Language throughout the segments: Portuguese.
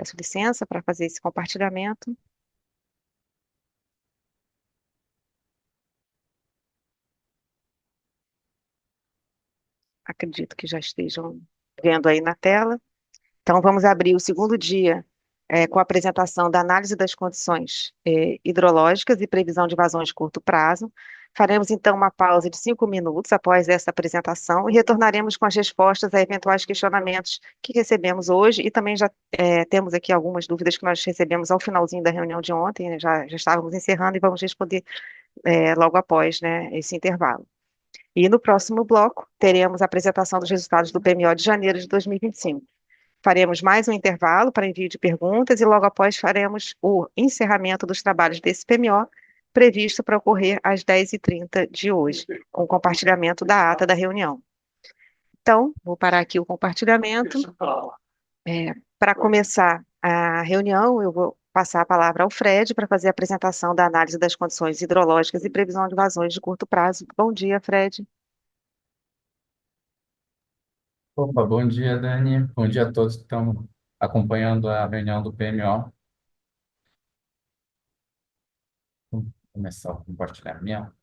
Peço licença para fazer esse compartilhamento. Acredito que já estejam vendo aí na tela. Então, vamos abrir o segundo dia com a apresentação da análise das condições hidrológicas e previsão de vazões de curto prazo. Faremos, então, uma pausa de 5 minutos após essa apresentação e retornaremos com as respostas a eventuais questionamentos que recebemos hoje e também já temos aqui algumas dúvidas que nós recebemos ao finalzinho da reunião de ontem, né? Já estávamos encerrando e vamos responder logo após, né, esse intervalo. E no próximo bloco, teremos a apresentação dos resultados do PMO de janeiro de 2025. Faremos mais um intervalo para envio de perguntas e logo após faremos o encerramento dos trabalhos desse PMO, previsto para ocorrer às 10h30 de hoje, com o compartilhamento da ata da reunião. Então, vou parar aqui o compartilhamento. Para começar a reunião, eu vou passar a palavra ao Fred para fazer a apresentação da análise das condições hidrológicas e previsão de vazões de curto prazo. Bom dia, Fred. Opa, bom dia, Dani. Bom dia a todos que estão acompanhando a reunião do PMO. Vamos começar o compartilhamento.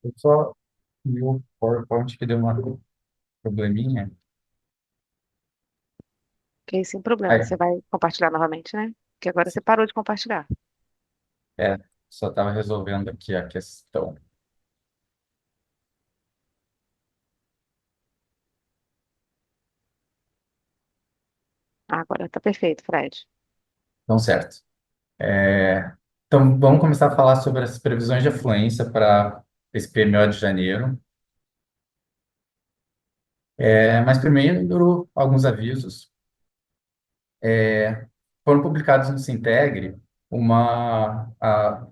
Eu só vi o PowerPoint que deu uma probleminha. Ok, sem problema. Aí, Você vai compartilhar novamente, né? Porque agora você parou de compartilhar. é, só estava resolvendo aqui a questão. Ah, agora está perfeito, Fred. Então, certo. É, então, vamos começar a falar sobre as previsões de afluência para esse PMO de janeiro. Mas primeiro, alguns avisos. Foram publicados no Sintegre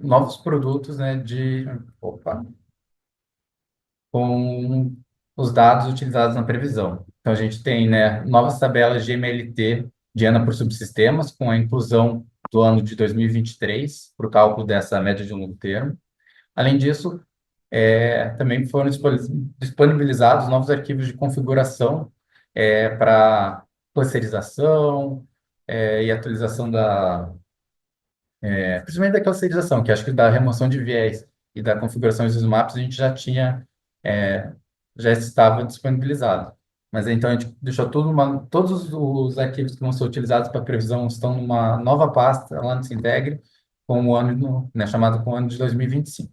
novos produtos, né, com os dados utilizados na previsão. Então, a gente tem, né, novas tabelas de MLT de ANA por subsistemas, com a inclusão do ano de 2023 para o cálculo dessa média de longo termo. Além disso, também foram disponibilizados novos arquivos de configuração para clusterização e atualização principalmente da clusterização, que acho que da remoção de viés e da configuração dos maps a gente é, já estava disponibilizado. Mas então a gente deixou todos os arquivos que vão ser utilizados para previsão estão numa nova pasta lá no Sintegre, com o ano, né, chamado com o ano de 2025.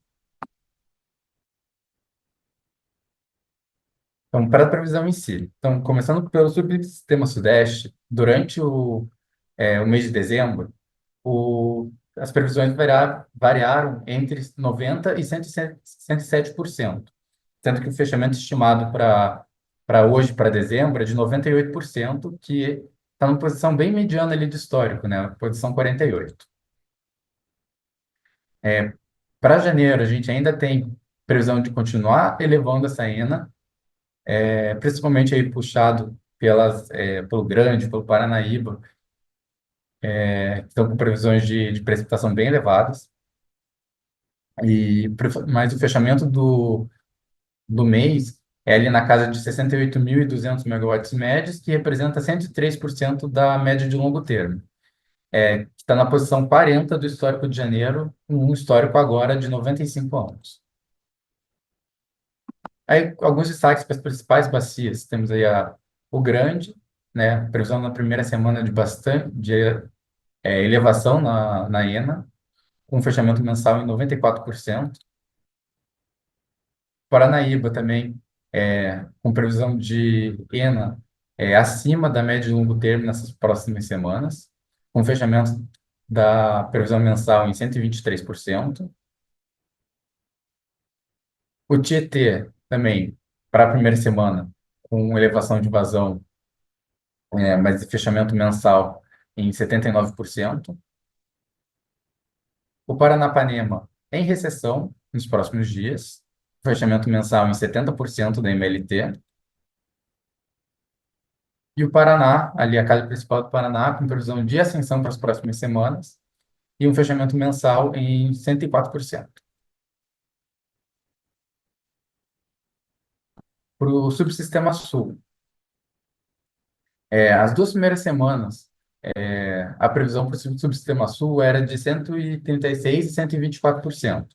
Então, para a previsão em si. Então, começando pelo subsistema Sudeste, durante o mês de dezembro, as previsões variaram entre 90% e 107%, sendo que o fechamento estimado para hoje, para dezembro, é de 98%, que está numa posição bem mediana ali de histórico, né? Posição 48%. Para janeiro, a gente ainda tem previsão de continuar elevando essa ENA, principalmente aí puxado pelo Grande, pelo Paranaíba, que estão com previsões de precipitação bem elevadas. Mas o fechamento do mês é ali na casa de 68.200 megawatts médios, que representa 103% da média de longo termo. Que está na posição 40 do histórico de janeiro, um histórico agora de 95 anos. Aí, alguns destaques para as principais bacias. Temos aí o Grande, né, previsão na primeira semana de bastante elevação na ENA, com um fechamento mensal em 94%. Paranaíba também, com previsão de ENA acima da média de longo termo nessas próximas semanas, com fechamento da previsão mensal em 123%. O Tietê também, para a primeira semana, com elevação de vazão, mas de fechamento mensal em 79%. O Paranapanema em recessão nos próximos dias, fechamento mensal em 70% da MLT. E o Paraná, ali a calha principal do Paraná, com previsão de ascensão para as próximas semanas, e um fechamento mensal em 104%. Para o subsistema sul, as duas primeiras semanas, a previsão para o subsistema sul era de 136% e 124%.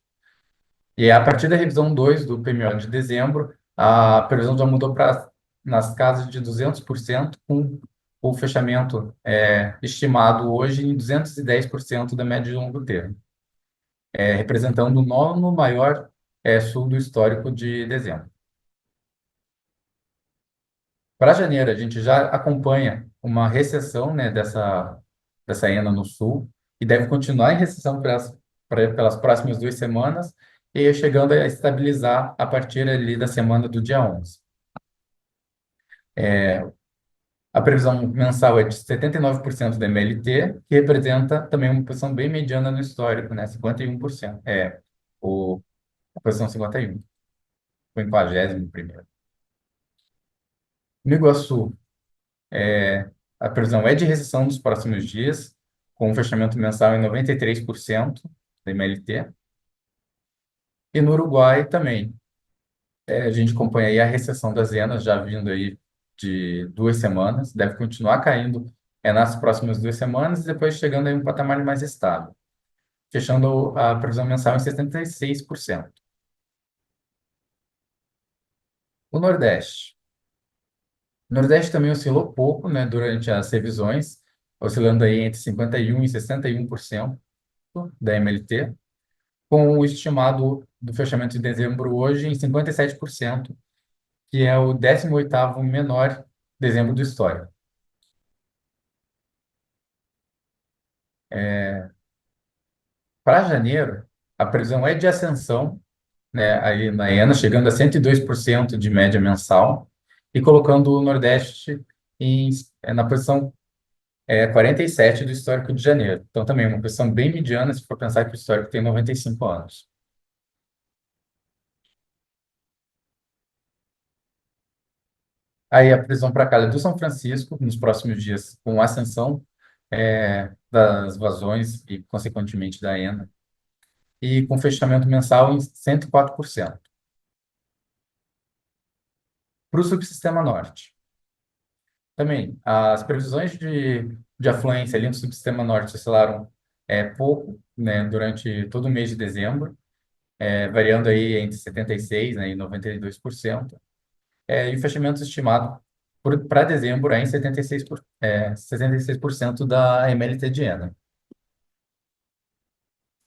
E a partir da revisão 2 do PMO de dezembro, a previsão já mudou para nas casas de 200%, com o fechamento estimado hoje em 210% da média de longo termo, representando o nono maior sul do histórico de dezembro. Para janeiro, a gente já acompanha uma recessão, né, dessa ENA no sul, e deve continuar em recessão pelas próximas 2 semanas, e chegando a estabilizar a partir ali da semana do dia 11. A previsão mensal é de 79% da MLT, que representa também uma posição bem mediana no histórico, né, 51%. A posição 51, o 51º. No Iguaçu, a previsão é de recessão nos próximos dias, com um fechamento mensal em 93% da MLT. E no Uruguai também, a gente acompanha aí a recessão das Zenas, já vindo aí de 2 semanas, deve continuar caindo nas próximas 2 semanas, e depois chegando aí um patamar mais estável, fechando a previsão mensal em 76%. O Nordeste. O Nordeste também oscilou pouco, né, durante as revisões, oscilando aí entre 51% e 61% da MLT, com o estimado do fechamento de dezembro hoje em 57%, que é o 18º menor dezembro do histórico. Para janeiro, a previsão é de ascensão, né, aí na ENA, chegando a 102% de média mensal, e colocando o Nordeste na posição 47 do histórico de janeiro. Então, também uma posição bem mediana, se for pensar que o histórico tem 95 anos. Aí a previsão para a calha do São Francisco, nos próximos dias, com ascensão das vazões e, consequentemente, da ENA, e com fechamento mensal em 104%. Para o subsistema norte, também, as previsões de afluência ali no subsistema norte oscilaram pouco, né, durante todo o mês de dezembro, variando aí entre 76%, né, e 92%. E o fechamento estimado para dezembro é em 76% da MLT de ENA.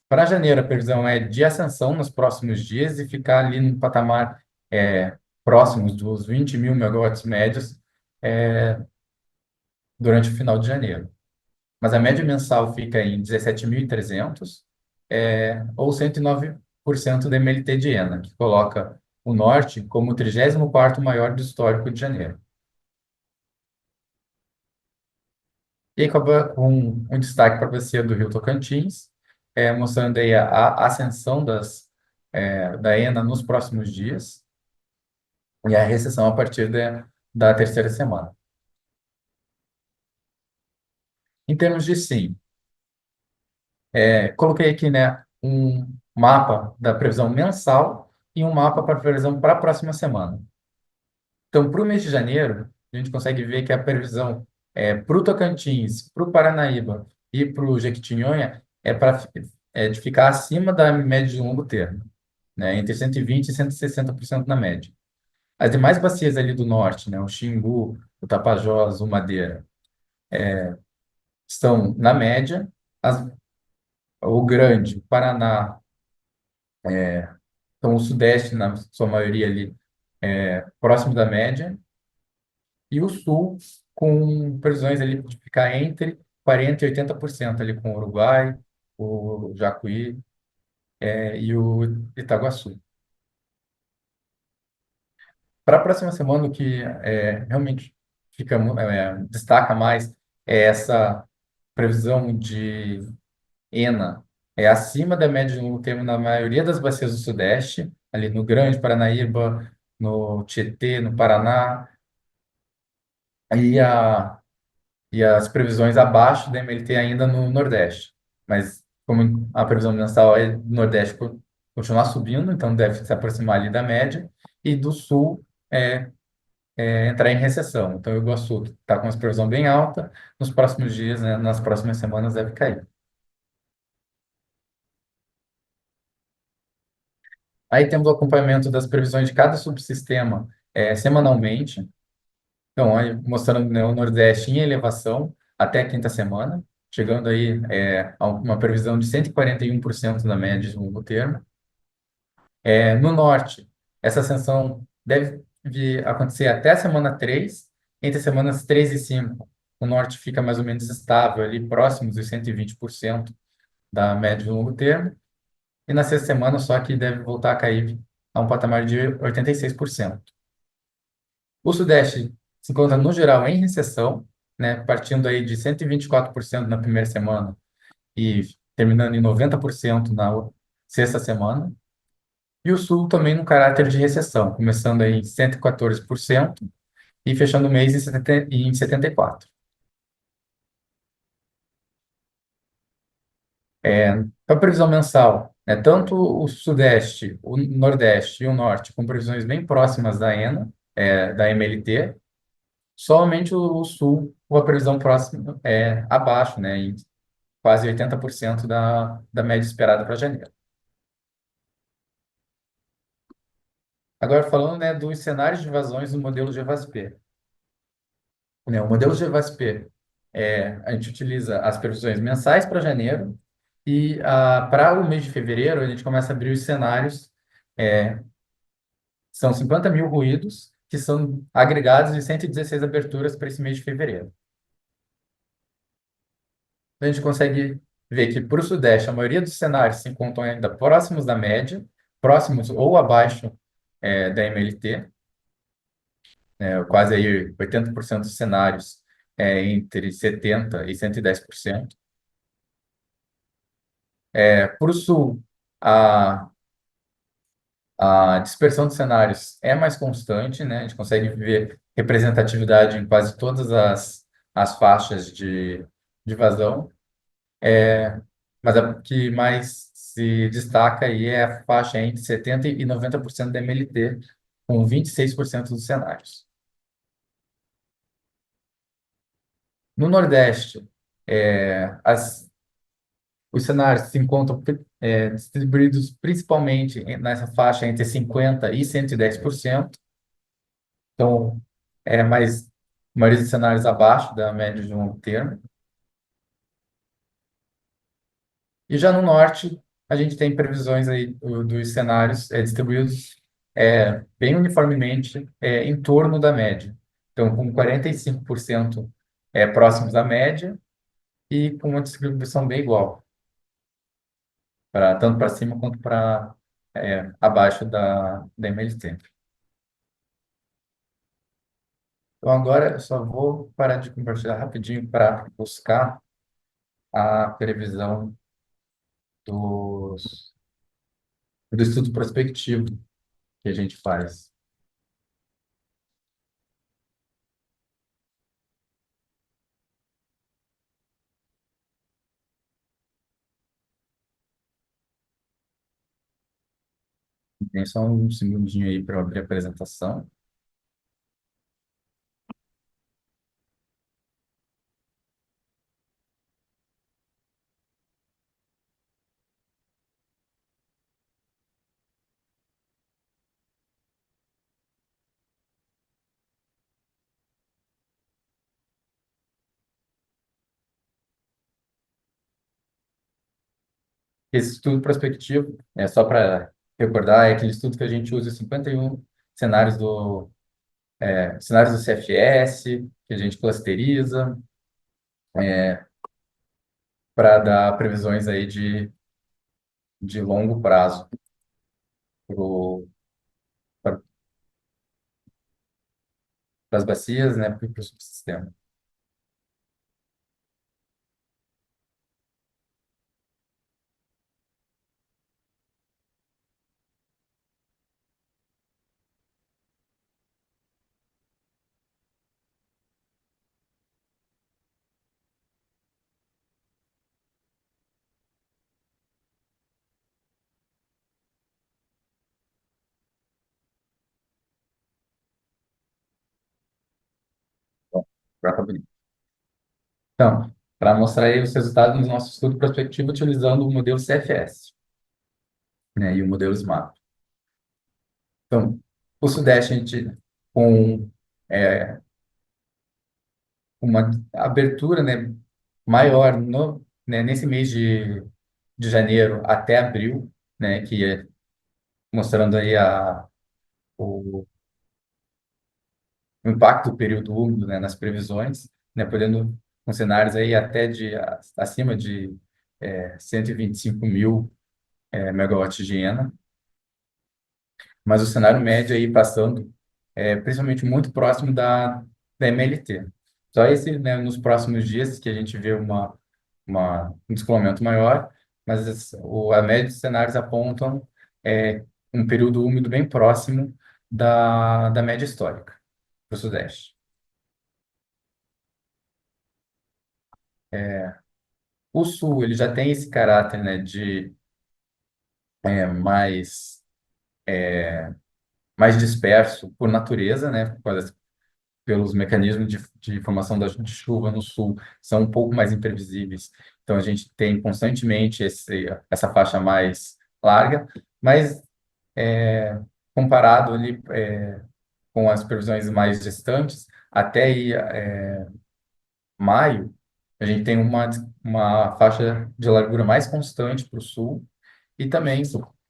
Para janeiro, a previsão é de ascensão nos próximos dias e ficar ali no patamar próximos dos 20 mil megawatts médios durante o final de janeiro. Mas a média mensal fica em 17.300, ou 109% da MLT de ENA, que coloca o norte como o 34º maior do histórico de janeiro. E aí, com um destaque para a bacia do Rio Tocantins, mostrando aí a ascensão da ENA nos próximos dias, e a recessão a partir da terceira semana. Em termos de sim, coloquei aqui, né, um mapa da previsão mensal e um mapa para a previsão para a próxima semana. Então, para o mês de janeiro, a gente consegue ver que a previsão para o Tocantins, para o Paranaíba e para o Jequitinhonha de ficar acima da média de longo termo, né, entre 120% e 160% na média. As demais bacias ali do norte, né, o Xingu, o Tapajós, o Madeira, estão na média. O Grande, o Paraná, então o Sudeste, na sua maioria ali, próximo da média, e o Sul, com previsões ali de ficar entre 40% e 80% ali com o Uruguai, o Jacuí, e o Itaguaçu. Para a próxima semana, o que realmente destaca mais é essa previsão de ENA acima da média de longo termo na maioria das bacias do Sudeste, ali no Grande Paranaíba, no Tietê, no Paraná, e, e as previsões abaixo da MLT ainda no Nordeste. Mas como a previsão mensal é do Nordeste continuar subindo, então deve se aproximar ali da média, e do Sul entrar em recessão. Então, o Iguaçu está com uma previsão bem alta, nos próximos dias, né, nas próximas semanas deve cair. Aí temos o acompanhamento das previsões de cada subsistema semanalmente. Então, aí, mostrando, né, o Nordeste em elevação até a quinta semana, chegando aí a uma previsão de 141% da média de longo termo. No Norte, essa ascensão deve vir acontecer até a semana 3. Entre as semanas 3 e 5, o Norte fica mais ou menos estável, ali próximo dos 120% da média de longo termo. E na sexta semana, só que deve voltar a cair a um patamar de 86%. O Sudeste se encontra, no geral, em recessão, né, partindo aí de 124% na primeira semana e terminando em 90% na sexta semana. E o Sul também no caráter de recessão, começando aí em 114% e fechando o mês em 74%. A previsão mensal, né, tanto o Sudeste, o Nordeste e o Norte, com previsões bem próximas da ENA, da MLT, somente o Sul, com a previsão próxima abaixo, né, em quase 80% da média esperada para janeiro. Agora, falando, né, dos cenários de vazões do modelo GVASP. Né, o modelo GVASP, a gente utiliza as previsões mensais para janeiro e para o mês de fevereiro a gente começa a abrir os cenários. São 50 mil ruídos que são agregados em 116 aberturas para esse mês de fevereiro. Então, a gente consegue ver que para o Sudeste a maioria dos cenários se encontram ainda próximos da média, próximos ou abaixo da MLT, quase aí 80% dos cenários entre 70% e 110%. Para o Sul, a, a dispersão de cenários é mais constante, né? A gente consegue ver representatividade em quase todas as faixas de vazão, mas a que mais se destaca aí é a faixa entre 70% e 90% da MLT, com 26% dos cenários. No Nordeste, os cenários se encontram distribuídos principalmente nessa faixa entre 50% e 110%. Então, mais a maioria dos cenários abaixo da média de longo termo. E já no norte, a gente tem previsões aí dos cenários distribuídos bem uniformemente em torno da média. Então, com 45% próximos da média e com uma distribuição bem igual, tanto para cima quanto para abaixo da MLT. Então, agora eu só vou parar de compartilhar rapidinho para buscar a previsão dos, do estudo prospectivo que a gente faz. Tem só um segundinho aí para eu abrir a apresentação. Esse estudo prospectivo, só para recordar, é aquele estudo que a gente usa 51 cenários cenários do CFS, que a gente clusteriza, para dar previsões aí de longo prazo para as bacias, né, para o subsistema. Agora tá bonito. Então, para mostrar aí os resultados do nosso estudo prospectivo utilizando o modelo CFS, né, e o modelo SMAP. Então, o Sudeste, a gente, com é, uma abertura, né, maior no, né, nesse mês de janeiro até abril, né, que é mostrando aí o impacto do período úmido, né, nas previsões, né, podendo com cenários aí até acima de 125 mil megawatts de Ena, mas o cenário médio aí passando principalmente muito próximo da MLT. Só esse, né, nos próximos dias que a gente vê um descolamento maior, mas a média de cenários apontam um período úmido bem próximo da média histórica para o Sudeste. O Sul, ele já tem esse caráter, né, de mais, mais disperso por natureza, né, pelos mecanismos de formação de chuva no Sul são um pouco mais imprevisíveis. Então, a gente tem constantemente essa faixa mais larga, mas comparado ali com as previsões mais distantes, até aí, maio, a gente tem uma faixa de largura mais constante para o Sul e também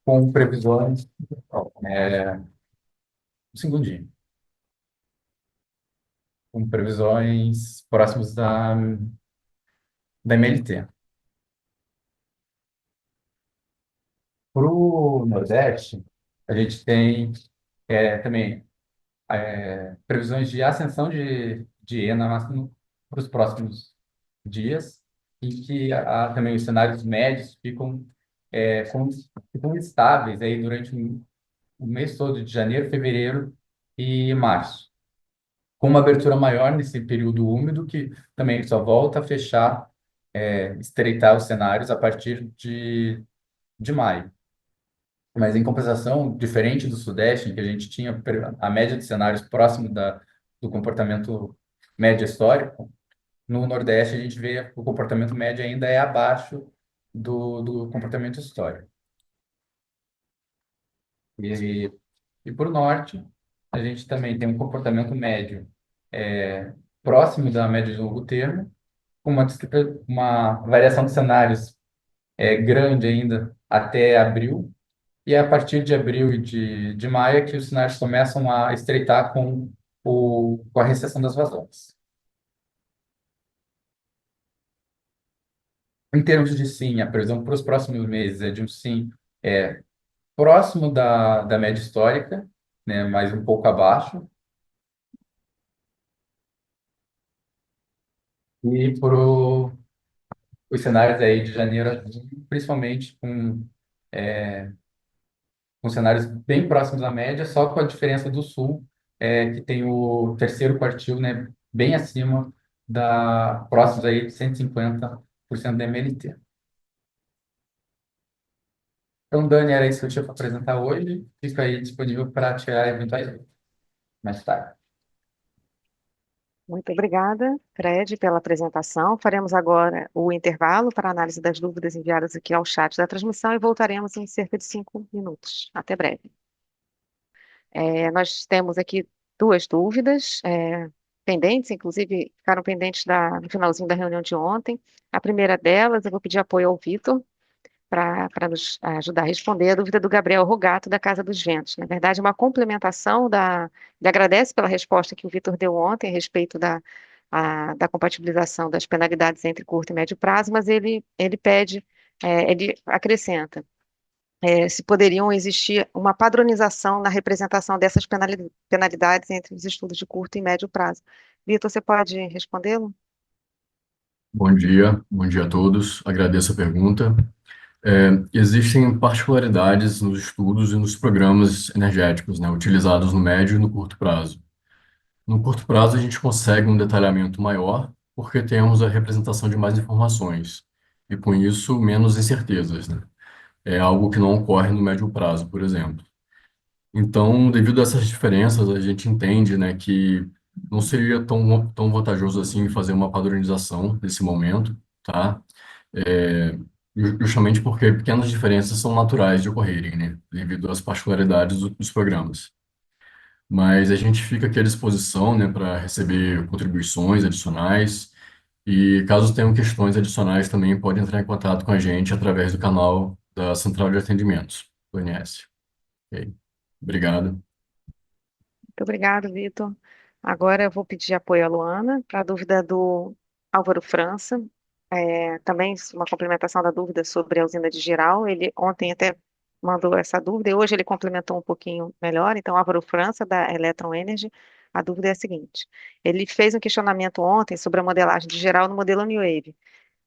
com previsões, um segundinho, com previsões próximas da MLT. Para o Nordeste, a gente tem também previsões de ascensão de ENA máximo para os próximos dias, em que também os cenários médios ficam estáveis aí durante o mês todo de janeiro, fevereiro e março, com uma abertura maior nesse período úmido, que também só volta a fechar, estreitar os cenários a partir de maio. Mas, em compensação, diferente do Sudeste, em que a gente tinha a média de cenários próximo do comportamento médio histórico, no Nordeste a gente vê o comportamento médio ainda é abaixo do comportamento histórico. E, e por Norte, a gente também tem um comportamento médio próximo da média de longo termo, com uma variação de cenários grande ainda até abril, e é a partir de abril e de maio é que os cenários começam a estreitar com a recessão das vazões. Em termos de sim, a previsão para os próximos meses é de um sim próximo da média histórica, né, mas um pouco abaixo. E para os cenários aí de janeiro, a junho, principalmente com cenários bem próximos à média, só com a diferença do sul, que tem o terceiro quartil, né, bem acima próximos aí de 150% da MLT. Então, Dani, era isso que eu tinha para apresentar hoje. Fico aí disponível para tirar eventuais dúvidas mais tarde. Muito obrigada, Fred, pela apresentação. Faremos agora o intervalo para análise das dúvidas enviadas aqui ao chat da transmissão e voltaremos em cerca de 5 minutos. Até breve. Nós temos aqui duas dúvidas pendentes, inclusive ficaram pendentes no finalzinho da reunião de ontem. A primeira delas, eu vou pedir apoio ao Vitor para nos ajudar a responder a dúvida do Gabriel Rogato, da Casa dos Ventos. Na verdade, é uma complementação ele agradece pela resposta que o Vitor deu ontem a respeito da compatibilização das penalidades entre curto e médio prazo, mas ele pede, ele acrescenta se poderiam existir uma padronização na representação dessas penalidades entre os estudos de curto e médio prazo. Vitor, você pode respondê-lo? Bom dia a todos. Agradeço a pergunta. Existem particularidades nos estudos e nos programas energéticos, né, utilizados no médio e no curto prazo. No curto prazo, a gente consegue um detalhamento maior, porque temos a representação de mais informações, e com isso, menos incertezas, né? É algo que não ocorre no médio prazo, por exemplo. Então, devido a essas diferenças, a gente entende, né, que não seria tão vantajoso assim fazer uma padronização nesse momento, tá? É, justamente porque pequenas diferenças são naturais de ocorrerem, né? Devido às particularidades dos programas. Mas a gente fica aqui à disposição, né, para receber contribuições adicionais e caso tenham questões adicionais também pode entrar em contato com a gente através do canal da Central de Atendimentos, do INS. Ok? Obrigado. Muito obrigado, Vitor. Agora eu vou pedir apoio à Luana para a dúvida do Álvaro França. Também uma complementação da dúvida sobre a usina de Giral. Ele ontem até mandou essa dúvida e hoje ele complementou um pouquinho melhor. Então, Álvaro França, da Electron Energy, a dúvida é a seguinte: ele fez um questionamento ontem sobre a modelagem de Giral no modelo New Wave,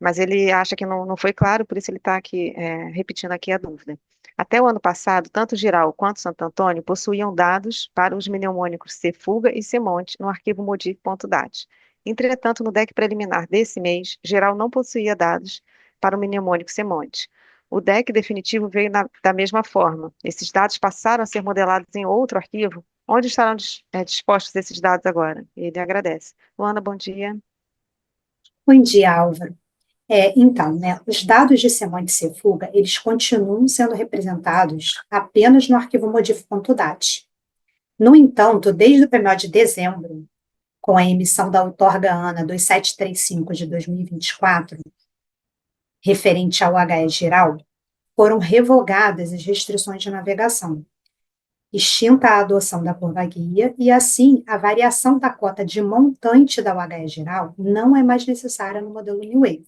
mas ele acha que não foi claro, por isso ele está aqui repetindo aqui a dúvida. Até o ano passado, tanto Giral quanto Santo Antônio possuíam dados para os mnemônicos Cfuga e Cmonte no arquivo modif.dat. Entretanto, no deck preliminar desse mês, Geral não possuía dados para o mnemônico Cmonte. O deck definitivo veio da mesma forma. Esses dados passaram a ser modelados em outro arquivo. Onde estarão dispostos esses dados agora? Ele agradece. Luana, bom dia. Bom dia, Álvaro. Então, né, os dados de Semonte e Fuga, eles continuam sendo representados apenas no arquivo modif.dat. No entanto, desde o PMO de dezembro, com a emissão da outorga ANA 2735 de 2024, referente ao HE geral, foram revogadas as restrições de navegação, extinta a adoção da curva-guia e, assim, a variação da cota de montante da UHE geral não é mais necessária no modelo New Wave.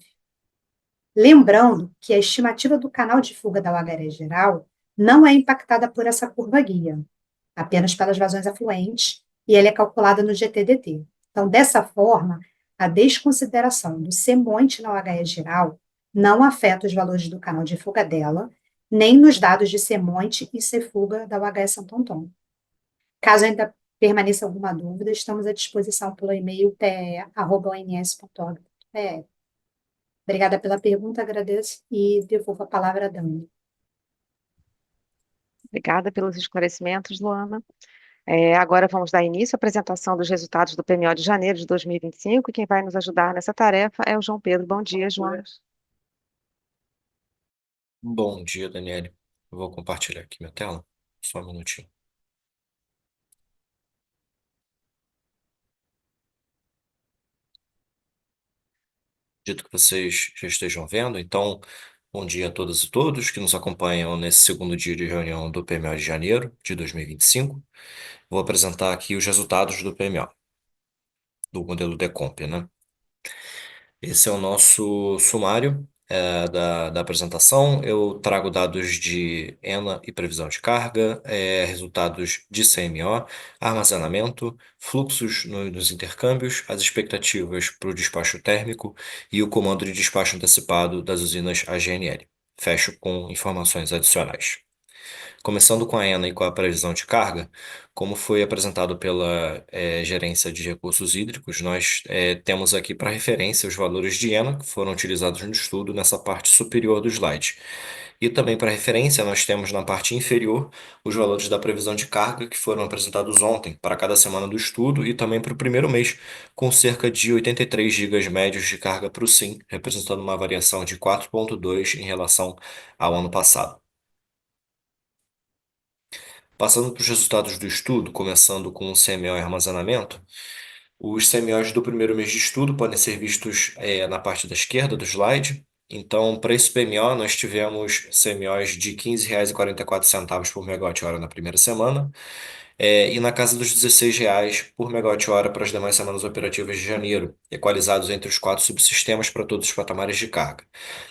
Lembrando que a estimativa do canal de fuga da UHE geral não é impactada por essa curva-guia, apenas pelas vazões afluentes, e ela é calculada no GTDT. Então, dessa forma, a desconsideração do semonte na UHE geral não afeta os valores do canal de fuga dela, nem nos dados de semonte e cefuga da UHE Santo Antônio. Caso ainda permaneça alguma dúvida, estamos à disposição pelo e-mail pe@ons.org.br. Obrigada pela pergunta, agradeço e devolvo a palavra a Dani. Obrigada pelos esclarecimentos, Luana. Agora vamos dar início à apresentação dos resultados do PMO de janeiro de 2025. E quem vai nos ajudar nessa tarefa é o João Pedro. Bom dia, João. Bom dia, Daniele. Eu vou compartilhar aqui minha tela. Só um minutinho. Acredito que vocês já estejam vendo. Então, bom dia a todas e todos que nos acompanham nesse segundo dia de reunião do PMO de janeiro de 2025. Vou apresentar aqui os resultados do PMO, do modelo Decomp, né? Esse é o nosso sumário da apresentação. Eu trago dados de ENA e previsão de carga, resultados de CMO, armazenamento, fluxos nos intercâmbios, as expectativas para o despacho térmico e o comando de despacho antecipado das usinas AGNL. Fecho com informações adicionais. Começando com a ENA e com a previsão de carga, como foi apresentado pela Gerência de Recursos Hídricos, nós temos aqui para referência os valores de ENA que foram utilizados no estudo nessa parte superior do slide. E também para referência, nós temos na parte inferior os valores da previsão de carga que foram apresentados ontem para cada semana do estudo e também para o primeiro mês, com cerca de 83 gigas médios de carga para o SIM, representando uma variação de 4,2 em relação ao ano passado. Passando para os resultados do estudo, começando com o CMO e armazenamento, os CMOs do primeiro mês de estudo podem ser vistos na parte da esquerda do slide. Então, para esse PMO, nós tivemos CMOs de R$ 15,44 por megawatt-hora na primeira semana, e na casa dos R$ 16 por megawatt-hora para as demais semanas operativas de janeiro, equalizados entre os 4 subsistemas para todos os patamares de carga.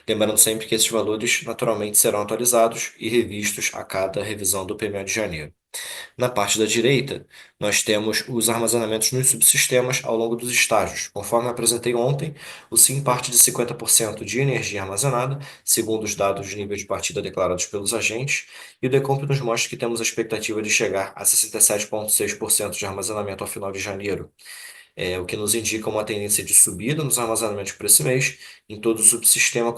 Lembrando sempre que esses valores naturalmente serão atualizados e revistos a cada revisão do PMO de janeiro. Na parte da direita, nós temos os armazenamentos nos subsistemas ao longo dos estágios. Conforme apresentei ontem, o SIM parte de 50% de energia armazenada, segundo os dados de nível de partida declarados pelos agentes, e o Decomp nos mostra que temos a expectativa de chegar a 67,6% de armazenamento ao final de janeiro, o que nos indica uma tendência de subida nos armazenamentos para esse mês, em todo o subsistema,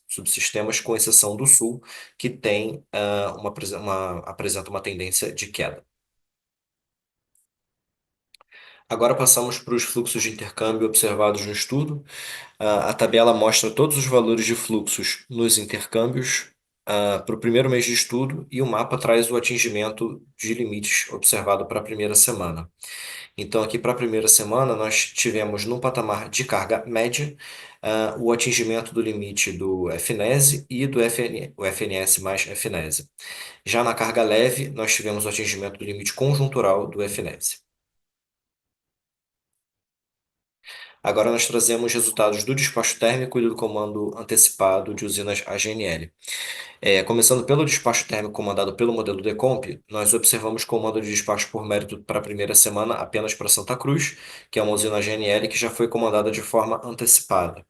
subsistemas, com exceção do Sul, que tem, apresenta uma tendência de queda. Agora passamos para os fluxos de intercâmbio observados no estudo. A tabela mostra todos os valores de fluxos nos intercâmbios para o primeiro mês de estudo e o mapa traz o atingimento de limites observado para a primeira semana. Então, aqui para a primeira semana, nós tivemos no patamar de carga média o atingimento do limite do FNES e do o FNS mais FNES. Já na carga leve, nós tivemos o atingimento do limite conjuntural do FNES. Agora nós trazemos resultados do despacho térmico e do comando antecipado de usinas AGNL. Começando pelo despacho térmico comandado pelo modelo Decomp, nós observamos comando de despacho por mérito para a primeira semana apenas para Santa Cruz, que é uma usina GNL que já foi comandada de forma antecipada.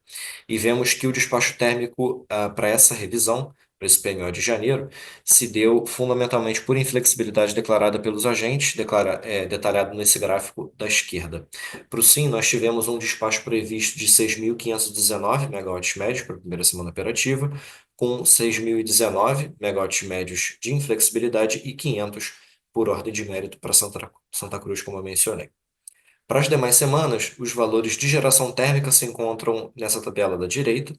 E vemos que o despacho térmico para essa revisão, para esse PMO de janeiro, se deu fundamentalmente por inflexibilidade declarada pelos agentes, detalhado nesse gráfico da esquerda. Para o SIM, nós tivemos um despacho previsto de 6.519 megawatts médios para a primeira semana operativa, com 6.019 megawatts médios de inflexibilidade e 500 por ordem de mérito para Santa Cruz, como eu mencionei. Para as demais semanas, os valores de geração térmica se encontram nessa tabela da direita,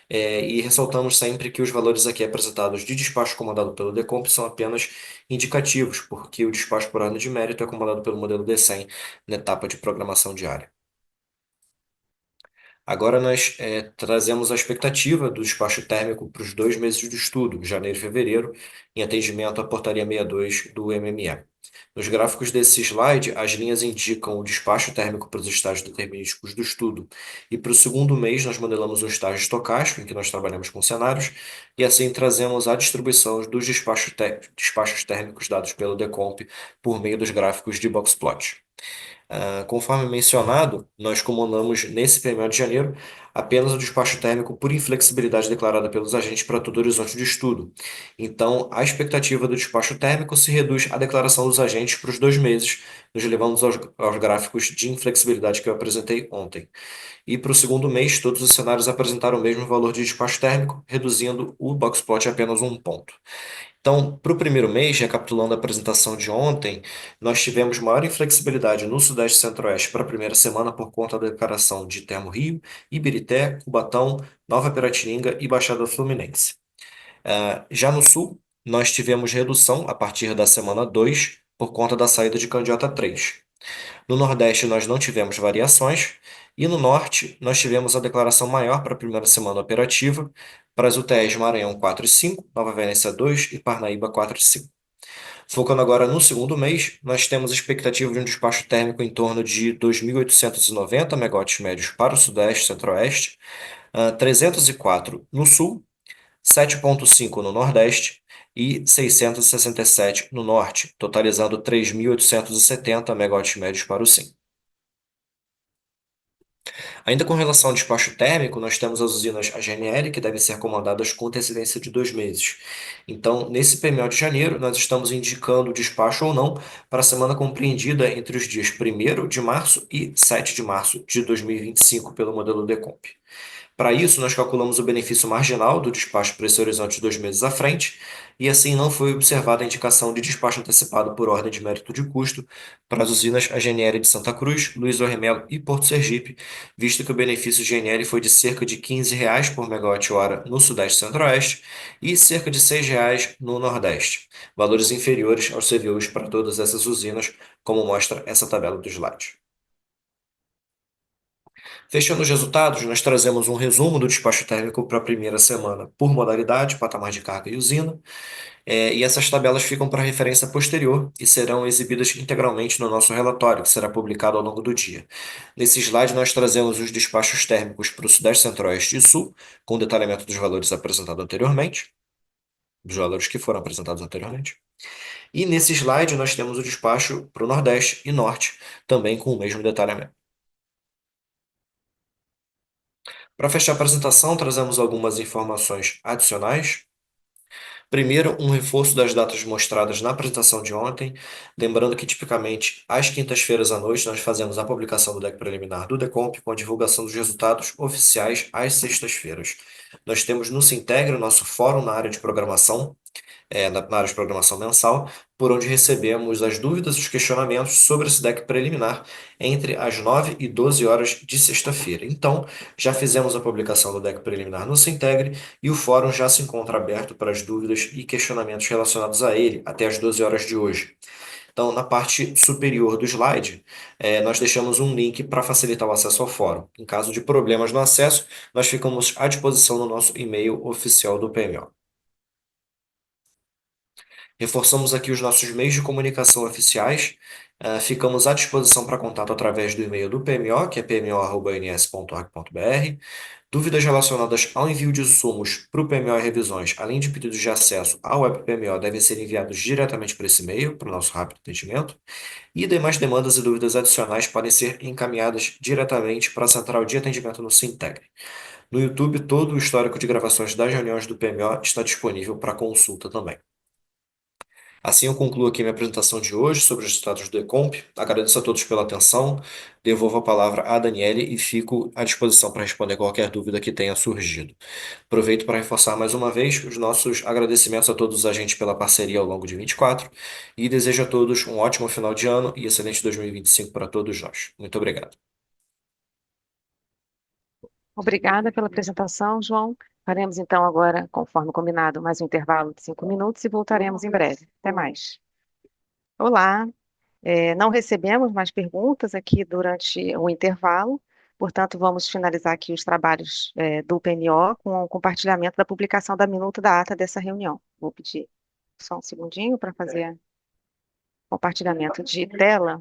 e ressaltamos sempre que os valores aqui apresentados de despacho comandado pelo Decomp são apenas indicativos, porque o despacho por ordem de mérito é comandado pelo modelo D100 na etapa de programação diária. Agora nós trazemos a expectativa do despacho térmico para os 2 meses de estudo, janeiro e fevereiro, em atendimento à portaria 62 do MME. Nos gráficos desse slide, as linhas indicam o despacho térmico para os estágios determinísticos do estudo. E para o segundo mês, nós modelamos um estágio estocástico, em que nós trabalhamos com cenários, e assim trazemos a distribuição dos despachos térmicos dados pelo Decomp por meio dos gráficos de boxplot. Conforme mencionado, nós comandamos nesse PMO de janeiro apenas o despacho térmico por inflexibilidade declarada pelos agentes para todo o horizonte de estudo. Então, a expectativa do despacho térmico se reduz à declaração dos agentes para os 2 meses, nos levando aos gráficos de inflexibilidade que eu apresentei ontem. E para o segundo mês, todos os cenários apresentaram o mesmo valor de despacho térmico, reduzindo o boxplot a apenas 1 ponto. Então, para o primeiro mês, recapitulando a apresentação de ontem, nós tivemos maior inflexibilidade no Sudeste e Centro-Oeste para a primeira semana por conta da declaração de Termo Rio, Ibirité, Cubatão, Nova Piratininga e Baixada Fluminense. Já no Sul, nós tivemos redução a partir da semana 2 por conta da saída de Candiota 3. No Nordeste, nós não tivemos variações, e no Norte, nós tivemos a declaração maior para a primeira semana operativa, para as UTS Maranhão 4 e 5, Nova Venécia 2 e Parnaíba 4 e 5. Focando agora no segundo mês, nós temos a expectativa de um despacho térmico em torno de 2.890 megawatts médios para o Sudeste e Centro-Oeste, 304 no Sul, 7,5 no Nordeste e 667 no Norte, totalizando 3.870 megawatts médios para o SIM. Ainda com relação ao despacho térmico, nós temos as usinas AGNL, que devem ser comandadas com antecedência de 2 meses. Então, nesse PMO de janeiro, nós estamos indicando o despacho ou não para a semana compreendida entre os dias 1º de março e 7 de março de 2025, pelo modelo Decomp. Para isso, nós calculamos o benefício marginal do despacho para esse horizonte de 2 meses à frente, e assim não foi observada a indicação de despacho antecipado por ordem de mérito de custo para as usinas AGNL de Santa Cruz, Luiz Orremelo e Porto Sergipe, visto que o benefício GNL foi de cerca de R$ 15 por megawatt-hora no Sudeste e Centro-Oeste e cerca de R$ 6 no Nordeste, valores inferiores aos CVUs para todas essas usinas, como mostra essa tabela do slide. Fechando os resultados, nós trazemos um resumo do despacho térmico para a primeira semana por modalidade, patamar de carga e usina, e essas tabelas ficam para referência posterior e serão exibidas integralmente no nosso relatório, que será publicado ao longo do dia. Nesse slide, nós trazemos os despachos térmicos para o Sudeste, Centro-Oeste e Sul, com detalhamento dos valores apresentados anteriormente, dos valores que foram apresentados anteriormente. E nesse slide, nós temos o despacho para o Nordeste e Norte, também com o mesmo detalhamento. Para fechar a apresentação, trazemos algumas informações adicionais. Primeiro, um reforço das datas mostradas na apresentação de ontem, lembrando que tipicamente às quintas-feiras à noite nós fazemos a publicação do deck preliminar do Decomp com a divulgação dos resultados oficiais às sextas-feiras. Nós temos no Sintegre o nosso fórum na área de programação, na área de programação mensal, por onde recebemos as dúvidas e os questionamentos sobre esse deck preliminar entre as 9 e 12 horas de sexta-feira. Então, já fizemos a publicação do deck preliminar no Sintegre e o fórum já se encontra aberto para as dúvidas e questionamentos relacionados a ele até as 12 horas de hoje. Então, na parte superior do slide, nós deixamos um link para facilitar o acesso ao fórum. Em caso de problemas no acesso, nós ficamos à disposição no nosso e-mail oficial do PMO. Reforçamos aqui os nossos meios de comunicação oficiais. Ficamos à disposição para contato através do e-mail do PMO, que é pmo@ins.org.br. Dúvidas relacionadas ao envio de insumos para o PMO e revisões, além de pedidos de acesso ao web PMO, devem ser enviados diretamente para esse e-mail, para o nosso rápido atendimento. E demais demandas e dúvidas adicionais podem ser encaminhadas diretamente para a central de atendimento no Sintegre. No YouTube, todo o histórico de gravações das reuniões do PMO está disponível para consulta também. Assim, eu concluo aqui minha apresentação de hoje sobre os resultados do Ecomp. Agradeço a todos pela atenção, devolvo a palavra a Daniele e fico à disposição para responder qualquer dúvida que tenha surgido. Aproveito para reforçar mais uma vez os nossos agradecimentos a todos os agentes pela parceria ao longo de 24 e desejo a todos um ótimo final de ano e excelente 2025 para todos nós. Muito obrigado. Obrigada pela apresentação, João. Faremos então agora, conforme combinado, mais um intervalo de 5 minutos e voltaremos em breve. Até mais. Olá, não recebemos mais perguntas aqui durante o intervalo, portanto, vamos finalizar aqui os trabalhos do PMO com o compartilhamento da publicação da minuta da ata dessa reunião. Vou pedir só um segundinho para fazer compartilhamento de tela.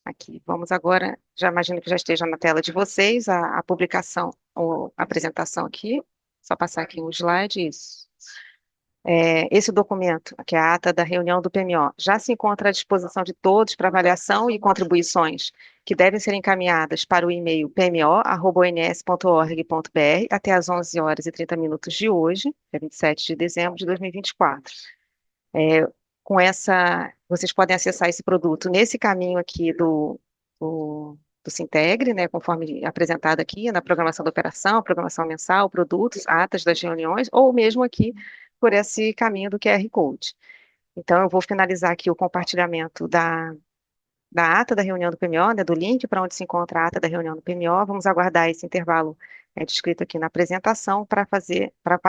Aqui, vamos agora, já imagino que já esteja na tela de vocês a publicação, ou a apresentação aqui, só passar aqui o slide, isso. Esse documento, que é a ata da reunião do PMO, já se encontra à disposição de todos para avaliação e contribuições que devem ser encaminhadas para o e-mail pmo@ons.org.br até às 11 horas e 30 minutos de hoje, dia 27 de dezembro de 2024. Com essa, vocês podem acessar esse produto nesse caminho aqui do Sintegre, né, conforme apresentado aqui, na programação da operação, programação mensal, produtos, atas das reuniões, ou mesmo aqui por esse caminho do QR Code. Então, eu vou finalizar aqui o compartilhamento da ata da reunião do PMO, né, do link para onde se encontra a ata da reunião do PMO. Vamos aguardar esse intervalo descrito aqui na apresentação para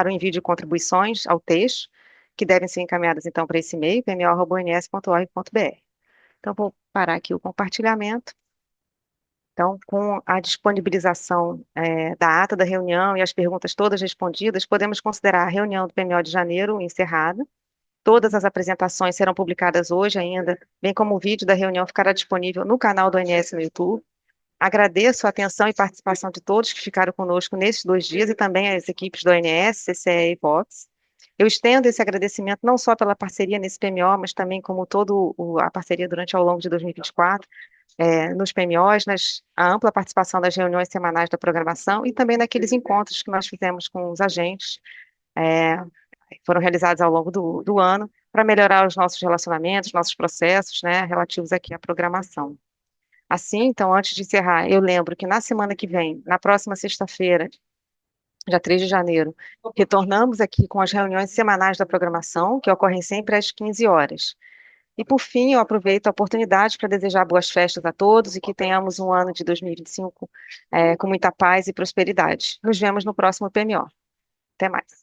o envio de contribuições ao texto, que devem ser encaminhadas, então, para esse e-mail, pmo@ons.org.br. Então, vou parar aqui o compartilhamento. Então, com a disponibilização da ata da reunião e as perguntas todas respondidas, podemos considerar a reunião do PMO de janeiro encerrada. Todas as apresentações serão publicadas hoje ainda, bem como o vídeo da reunião ficará disponível no canal do ONS no YouTube. Agradeço a atenção e participação de todos que ficaram conosco nesses 2 dias e também às equipes do ONS, CCE e Vox. Eu estendo esse agradecimento não só pela parceria nesse PMO, mas também como toda a parceria durante ao longo de 2024, nos PMOs, a ampla participação das reuniões semanais da programação e também naqueles encontros que nós fizemos com os agentes, foram realizados ao longo do ano, para melhorar os nossos relacionamentos, nossos processos, né, relativos aqui à programação. Assim, então, antes de encerrar, eu lembro que na semana que vem, na próxima sexta-feira, dia 3 de janeiro, retornamos aqui com as reuniões semanais da programação, que ocorrem sempre às 15 horas. E, por fim, eu aproveito a oportunidade para desejar boas festas a todos e que tenhamos um ano de 2025 com muita paz e prosperidade. Nos vemos no próximo PMO. Até mais.